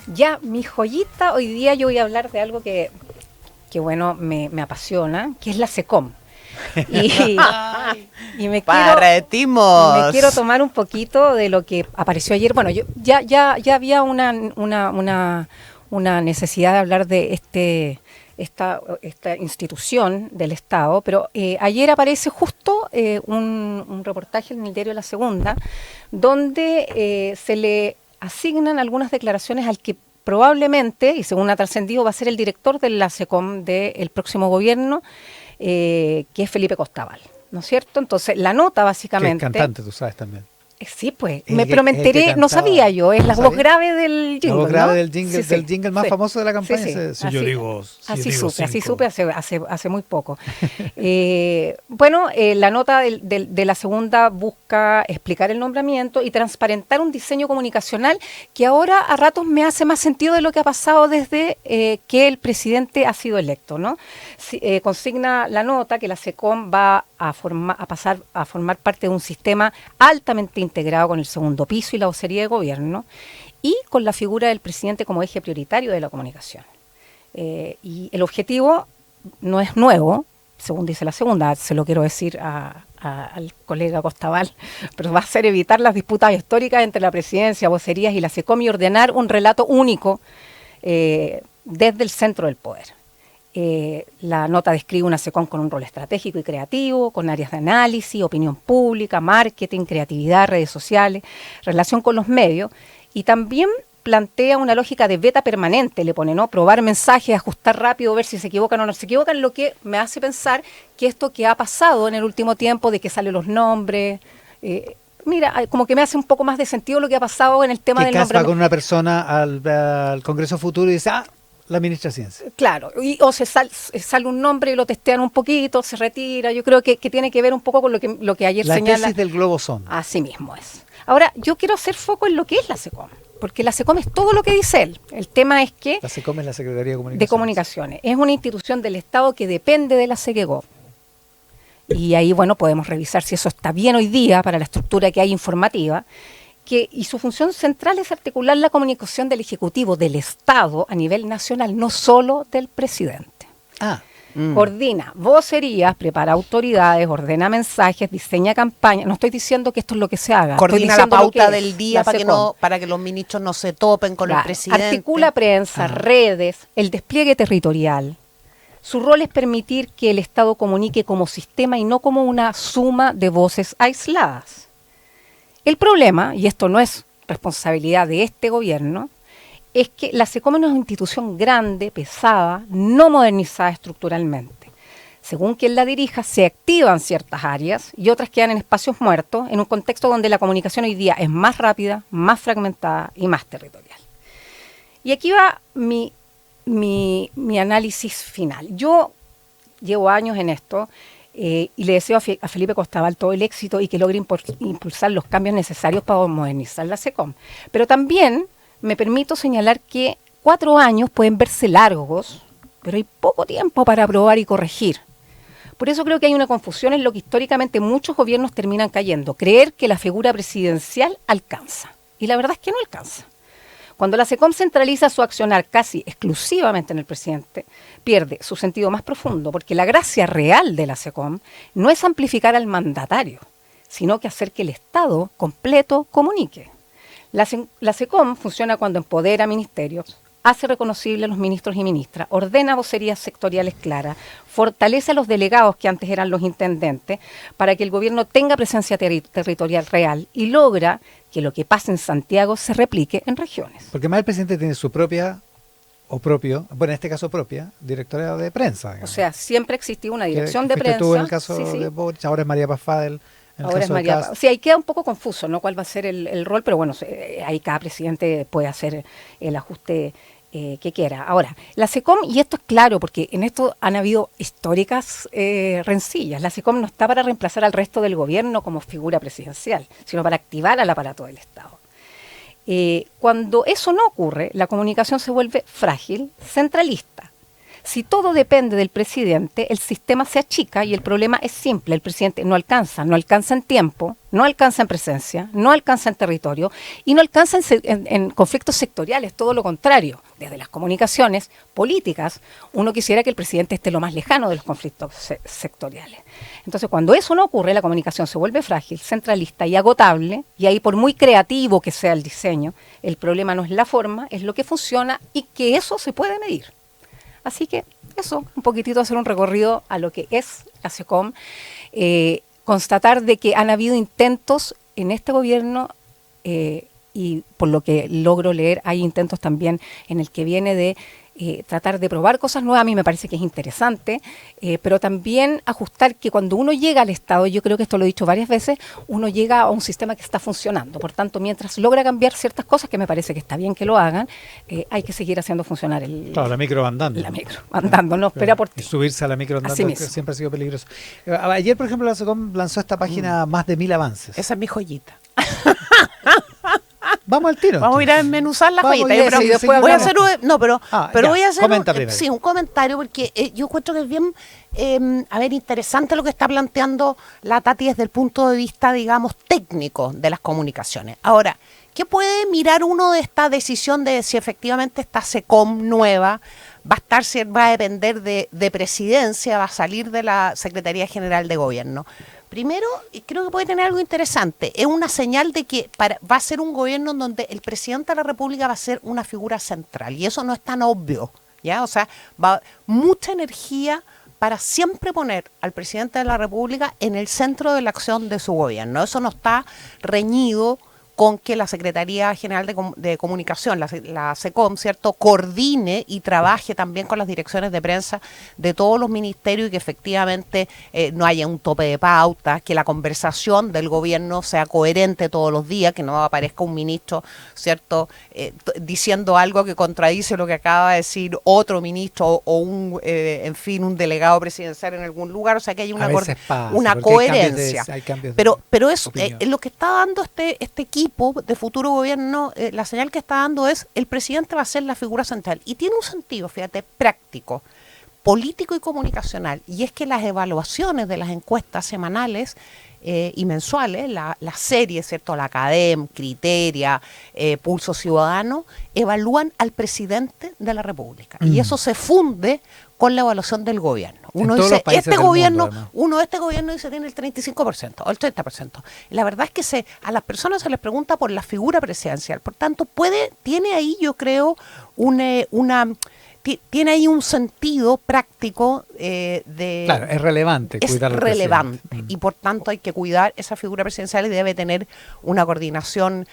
Ya, mi joyita, hoy día yo voy a hablar de algo que bueno, me apasiona, que es la SECOM. Y, y me quiero ¡Partimos! tomar un poquito de lo que apareció ayer. Bueno, yo ya había una necesidad de hablar de esta institución del Estado, pero ayer aparece justo un reportaje en el diario La Segunda, donde se le asignan algunas declaraciones al que probablemente, y según ha trascendido, va a ser el director de la SECOM del próximo gobierno, que es Felipe Costaval, ¿no es cierto? Entonces, la nota Que es básicamente... cantante, tú sabes también. Sí, pues, Es pero me el que enteré, no cantaba. sabía yo, es ¿No la voz sabía? grave del La voz jingle, grave ¿no? del jingle, Sí, del jingle más sí, famoso de la sí, campaña. sí, Si yo digo, si así digo supe cinco. hace muy poco. Bueno, la nota de la segunda busca explicar el nombramiento y transparentar un diseño comunicacional que ahora a ratos me hace más sentido de lo que ha pasado desde que el presidente ha sido electo, ¿no? Consigna la nota que la SECOM va a pasar a formar parte de un sistema altamente integrado con el segundo piso y la vocería de gobierno y con la figura del presidente como eje prioritario de la comunicación. Y el objetivo no es nuevo, según dice la segunda, se lo quiero decir al colega Costaval, pero va a ser evitar las disputas históricas entre la presidencia, vocerías y la SECOM y ordenar un relato único desde el centro del poder. La nota describe una SECOM con un rol estratégico y creativo, con áreas de análisis, opinión pública, marketing, creatividad, redes sociales, relación con los medios, y también plantea una lógica de beta permanente, le pone, ¿no? Probar mensajes, ajustar rápido, ver si se equivocan o no se equivocan, lo que me hace pensar que esto que ha pasado en el último tiempo, de que salen los nombres, mira, como que me hace un poco más de sentido lo que ha pasado en el tema Que del Kass va nombramiento. con una persona al Congreso Futuro y dice, la ministra de Ciencia. Claro, o sale un nombre y lo testean un poquito, se retira. Yo creo que tiene que ver un poco con lo que ayer La señala. tesis del globo sonda. Así mismo es. Ahora, yo quiero hacer foco en lo que es la SECOM, porque la SECOM es todo lo que dice él. El tema es que... La SECOM es la Secretaría de Comunicaciones. De Comunicaciones. Es una institución del Estado que depende de la SEGEGOV. Y ahí, bueno, podemos revisar si eso está bien hoy día para la estructura que hay informativa. Y su función central es articular la comunicación del Ejecutivo, del Estado a nivel nacional, no solo del presidente. Coordina vocerías, prepara autoridades, ordena mensajes, diseña campañas. No estoy diciendo que esto es lo que se haga. Coordina la pauta del día SECOM. para que los ministros no se topen con el presidente. Articula prensa, redes, el despliegue territorial. Su rol es permitir que el Estado comunique como sistema y no como una suma de voces aisladas. El problema, y esto no es responsabilidad de este gobierno, es que la SECOM es una institución grande, pesada, no modernizada estructuralmente. Según quien la dirija, se activan ciertas áreas y otras quedan en espacios muertos, en un contexto donde la comunicación hoy día es más rápida, más fragmentada y más territorial. Y aquí va mi análisis final. Yo llevo años en esto y le deseo a Felipe Costaval todo el éxito y que logre impulsar los cambios necesarios para modernizar la SECOM. Pero también me permito señalar que 4 años pueden verse largos, pero hay poco tiempo para aprobar y corregir. Por eso creo que hay una confusión en lo que históricamente muchos gobiernos terminan cayendo, creer que la figura presidencial alcanza. Y la verdad es que no alcanza. Cuando la SECOM centraliza su accionar casi exclusivamente en el presidente, pierde su sentido más profundo, porque la gracia real de la SECOM no es amplificar al mandatario, sino que hacer que el Estado completo comunique. La SECOM funciona cuando empodera ministerios, hace reconocible a los ministros y ministras, ordena vocerías sectoriales claras, fortalece a los delegados que antes eran los intendentes para que el gobierno tenga presencia territorial real y logra que lo que pasa en Santiago se replique en regiones. Porque más el presidente tiene su propia, bueno, en este caso propia, directora de prensa. Digamos. O sea, siempre existió una dirección que de prensa. Tú en el caso de Boric, ahora es María Paz Fadel. Ahora es María Paz. Sí, ahí queda un poco confuso, ¿no? Cuál va a ser el rol, pero bueno, ahí cada presidente puede hacer el ajuste que quiera. Ahora, la SECOM, y esto es claro, porque en esto han habido históricas rencillas, la SECOM no está para reemplazar al resto del gobierno como figura presidencial, sino para activar al aparato del Estado. Cuando eso no ocurre, la comunicación se vuelve frágil, centralista. si todo depende del presidente, el sistema se achica y el problema es simple. El presidente no alcanza en tiempo, no alcanza en presencia, no alcanza en territorio y no alcanza en conflictos sectoriales, todo lo contrario. Desde las comunicaciones políticas, uno quisiera que el presidente esté lo más lejano de los conflictos sectoriales. Entonces, cuando eso no ocurre, la comunicación se vuelve frágil, centralista y agotable, y ahí por muy creativo que sea el diseño, el problema no es la forma, es lo que funciona y que eso se puede medir. Así que eso, un poquitito hacer un recorrido a lo que es la SECOM, constatar de que han habido intentos en este gobierno y por lo que logro leer hay intentos también en el que viene de tratar de probar cosas nuevas. A mí me parece que es interesante, pero también ajustar que cuando uno llega al Estado, yo creo que esto lo he dicho varias veces, uno llega a un sistema que está funcionando. Por tanto, mientras logra cambiar ciertas cosas, que me parece que está bien que lo hagan, hay que seguir haciendo funcionar la micro andando. La micro andando, no espera por ti. Y subirse a la micro andando que siempre ha sido peligroso. Ayer, por ejemplo, la SECOM lanzó esta página Más de 1000 avances. Esa es mi joyita. Vamos al tiro. Vamos a ir a desmenuzar la joyita. Voy a hacer voy a hacer un comentario porque yo encuentro que es bien interesante lo que está planteando la Tati desde el punto de vista, digamos, técnico de las comunicaciones. Ahora, ¿qué puede mirar uno de esta decisión de si efectivamente esta SECOM nueva va a depender de presidencia, va a salir de la Secretaría General de Gobierno? Primero, creo que puede tener algo interesante. Es una señal de que va a ser un gobierno en donde el presidente de la República va a ser una figura central. Y eso no es tan obvio, ¿ya? O sea, va mucha energía para siempre poner al presidente de la República en el centro de la acción de su gobierno. Eso no está reñido con que la Secretaría General de Comunicación, la SECOM, ¿cierto?, coordine y trabaje también con las direcciones de prensa de todos los ministerios y que efectivamente no haya un tope de pauta, que la conversación del gobierno sea coherente todos los días, que no aparezca un ministro, ¿cierto?, diciendo algo que contradice lo que acaba de decir otro ministro o un delegado presidencial en algún lugar, o sea que hay una coherencia. Pero eso, lo que está dando este equipo de futuro gobierno, la señal que está dando es el presidente va a ser la figura central y tiene un sentido, fíjate, práctico, político y comunicacional, y es que las evaluaciones de las encuestas semanales y mensuales, la serie, ¿cierto?, la Academ, Criteria, Pulso Ciudadano, evalúan al presidente de la República y eso se funde con la evaluación del gobierno. Uno dice, este gobierno dice tiene el 35% o el 30%. La verdad es que a las personas se les pregunta por la figura presidencial. Por tanto, tiene ahí, yo creo, tiene ahí un sentido práctico Claro, es relevante. Es relevante y por tanto hay que cuidar esa figura presidencial y debe tener una coordinación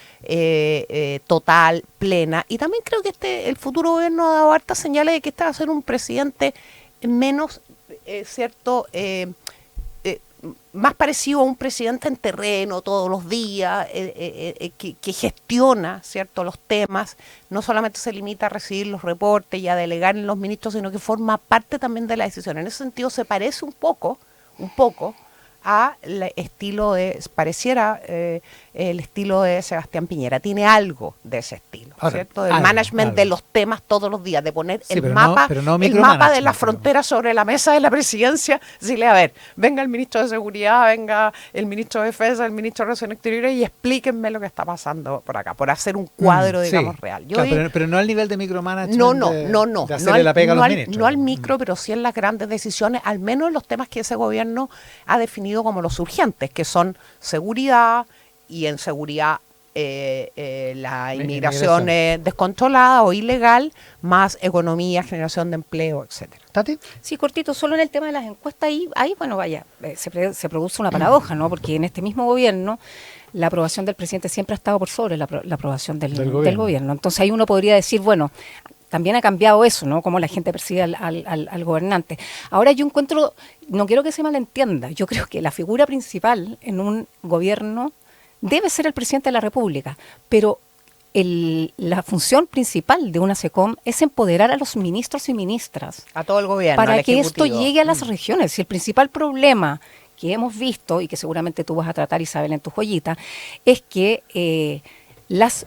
total, plena. Y también creo que el futuro gobierno ha dado hartas señales de que este va a ser un presidente menos, más parecido a un presidente en terreno todos los días, que gestiona, ¿cierto?, los temas, no solamente se limita a recibir los reportes y a delegar en los ministros, sino que forma parte también de la decisión. En ese sentido se parece un poco a el estilo el estilo de Sebastián Piñera. Tiene algo de ese estilo, ¿cierto? El management de los temas todos los días, de poner el mapa de la frontera sobre la mesa de la presidencia, decirle, a ver, venga el ministro de Seguridad, venga el ministro de Defensa, el ministro de Relaciones Exteriores y explíquenme lo que está pasando por acá, por hacer un cuadro, digamos, real. Pero no al nivel de micromanagement. No. De hacerle la pega a los ministros. No al micro, pero sí en las grandes decisiones, al menos en los temas que ese gobierno ha definido como los urgentes, que son seguridad, y en seguridad la inmigración descontrolada o ilegal, más economía, generación de empleo, etcétera. ¿Tati? Sí, cortito, solo en el tema de las encuestas, ahí bueno, vaya, se produce una paradoja, ¿no? Porque en este mismo gobierno la aprobación del presidente siempre ha estado por sobre la aprobación del gobierno. Entonces ahí uno podría decir, bueno, también ha cambiado eso, ¿no? Cómo la gente percibe al gobernante. Ahora yo encuentro, no quiero que se malentienda, yo creo que la figura principal en un gobierno debe ser el presidente de la República, pero la función principal de una SECOM es empoderar a los ministros y ministras. A todo el gobierno, para que esto llegue a las regiones. Si el principal problema que hemos visto, y que seguramente tú vas a tratar, Isabel, en tu joyita, es que las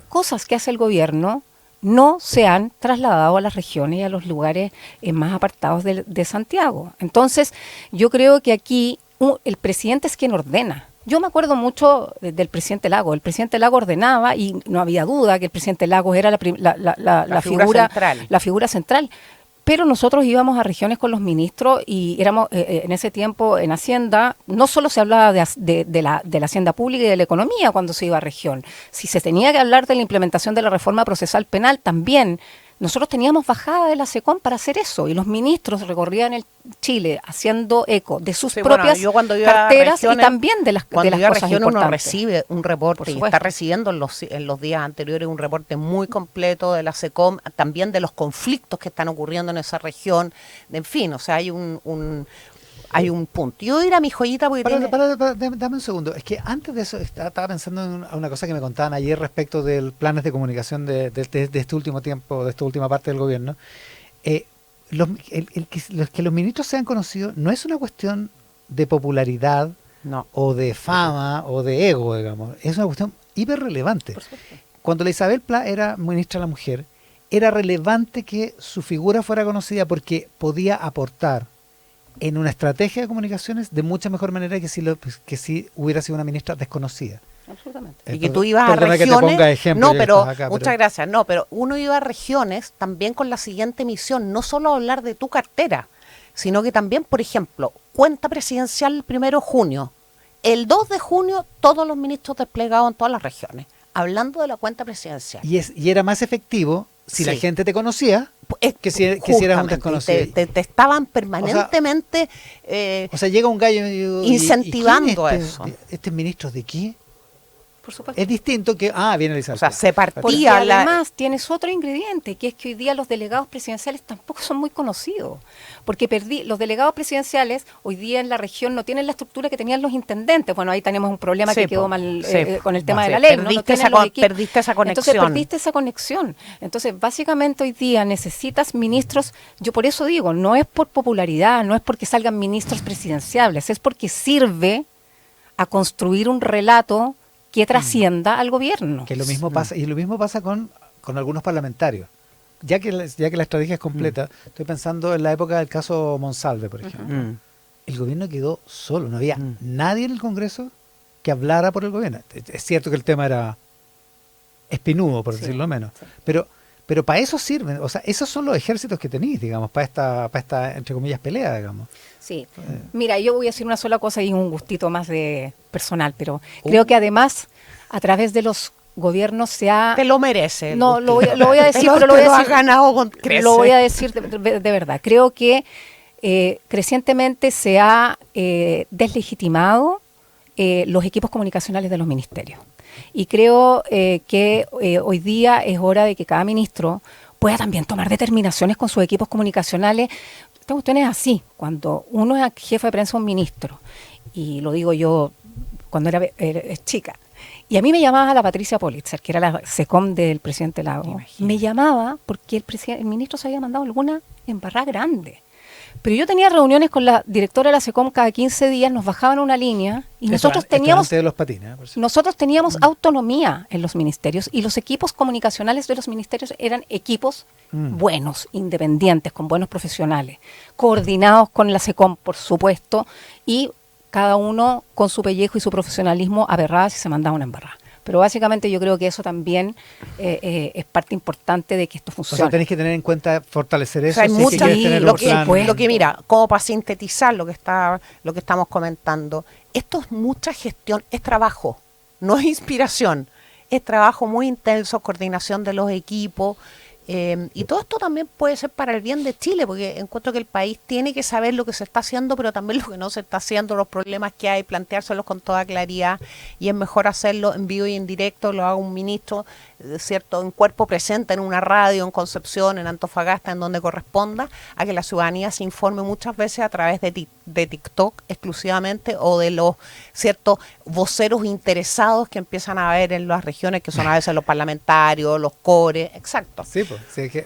cosas que hace el gobierno no se han trasladado a las regiones y a los lugares más apartados de Santiago. Entonces, yo creo que aquí el presidente es quien ordena. Yo me acuerdo mucho del presidente Lagos. El presidente Lagos ordenaba y no había duda que el presidente Lagos era la figura central. Pero nosotros íbamos a regiones con los ministros y éramos en ese tiempo en Hacienda, no solo se hablaba de la Hacienda Pública y de la economía cuando se iba a región. Si se tenía que hablar de la implementación de la reforma procesal penal también. Nosotros teníamos bajada de la SECOM para hacer eso y los ministros recorrían el Chile haciendo eco de sus propias carteras y también de las cosas importantes. Cuando iba a región uno recibe un reporte y está recibiendo en los días anteriores un reporte muy completo de la SECOM, también de los conflictos que están ocurriendo en esa región, en fin, o sea, hay hay un punto. Yo voy a ir a mi joyita porque dame un segundo. Es que antes de eso estaba pensando en una cosa que me contaban ayer respecto de planes de comunicación de este último tiempo, de esta última parte del gobierno. Que los ministros sean conocidos no es una cuestión de popularidad o de fama o de ego, digamos. Es una cuestión hiper relevante. Cuando la Isabel Pla era ministra de la Mujer, era relevante que su figura fuera conocida porque podía aportar en una estrategia de comunicaciones de mucha mejor manera que si hubiera sido una ministra desconocida. Absolutamente. Y que tú ibas a regiones, muchas gracias, pero uno iba a regiones también con la siguiente misión, no solo hablar de tu cartera, sino que también, por ejemplo, cuenta presidencial el 1 de junio, el 2 de junio todos los ministros desplegados en todas las regiones, hablando de la cuenta presidencial. Y era más efectivo si la gente te conocía que si eras un desconocido. Te estaban permanentemente llega un gallo incentivando a eso. ¿Este ministro de qué? Por supuesto. Es distinto que, viene Elizabeth. O sea, se partía. Porque además tienes otro ingrediente, que es que hoy día los delegados presidenciales tampoco son muy conocidos. Porque los delegados presidenciales hoy día en la región no tienen la estructura que tenían los intendentes. Bueno, ahí tenemos un problema que quedó mal con el tema de la ley. Perdiste esa conexión. Entonces perdiste esa conexión. Entonces, básicamente hoy día necesitas ministros, yo por eso digo, no es por popularidad, no es porque salgan ministros presidenciables, es porque sirve a construir un relato que trascienda al gobierno. Que lo mismo pasa, y lo mismo pasa con algunos parlamentarios. Ya que la estrategia es completa, estoy pensando en la época del caso Monsalve, por ejemplo. El gobierno quedó solo, no había nadie en el Congreso que hablara por el gobierno. Es cierto que el tema era espinudo, por decirlo menos, pero para eso sirven, o sea, esos son los ejércitos que tenéis, digamos, para esta entre comillas, pelea, digamos. Sí, mira, yo voy a decir una sola cosa y un gustito más de personal, pero creo que además, a través de los gobiernos se ha... Te lo merece. No, lo voy a decir, pero lo voy a decir... ganado con creces. Lo voy a decir de verdad. Creo que crecientemente se ha deslegitimado los equipos comunicacionales de los ministerios. Y creo que hoy día es hora de que cada ministro pueda también tomar determinaciones con sus equipos comunicacionales. Esta cuestión es así, cuando uno es jefe de prensa, un ministro, y lo digo yo cuando era chica, y a mí me llamaba la Patricia Politzer, que era la SECOM del presidente Lagos, me llamaba porque el ministro se había mandado alguna embarrada grande. Pero yo tenía reuniones con la directora de la SECOM cada 15 días, nos bajaban una línea y nosotros teníamos autonomía en los ministerios y los equipos comunicacionales de los ministerios eran equipos buenos, independientes, con buenos profesionales, coordinados con la SECOM, por supuesto, y cada uno con su pellejo y su profesionalismo aberraba si se mandaba una embarrada. Pero básicamente yo creo que eso también es parte importante de que esto funcione. O sea, tenéis que tener en cuenta fortalecer eso. O sea, hay muchas, lo que mira, como para sintetizar lo que estamos comentando, esto es mucha gestión, es trabajo, no es inspiración, es trabajo muy intenso, coordinación de los equipos. Y todo esto también puede ser para el bien de Chile, porque encuentro que el país tiene que saber lo que se está haciendo, pero también lo que no se está haciendo, los problemas que hay, planteárselos con toda claridad, y es mejor hacerlo en vivo y en directo, lo haga un ministro, ¿cierto?, en cuerpo presente, en una radio, en Concepción, en Antofagasta, en donde corresponda, a que la ciudadanía se informe muchas veces a través de TikTok exclusivamente, o de los ciertos voceros interesados que empiezan a ver en las regiones, que son a veces los parlamentarios, los cores, exacto. Sí, pues, sí, que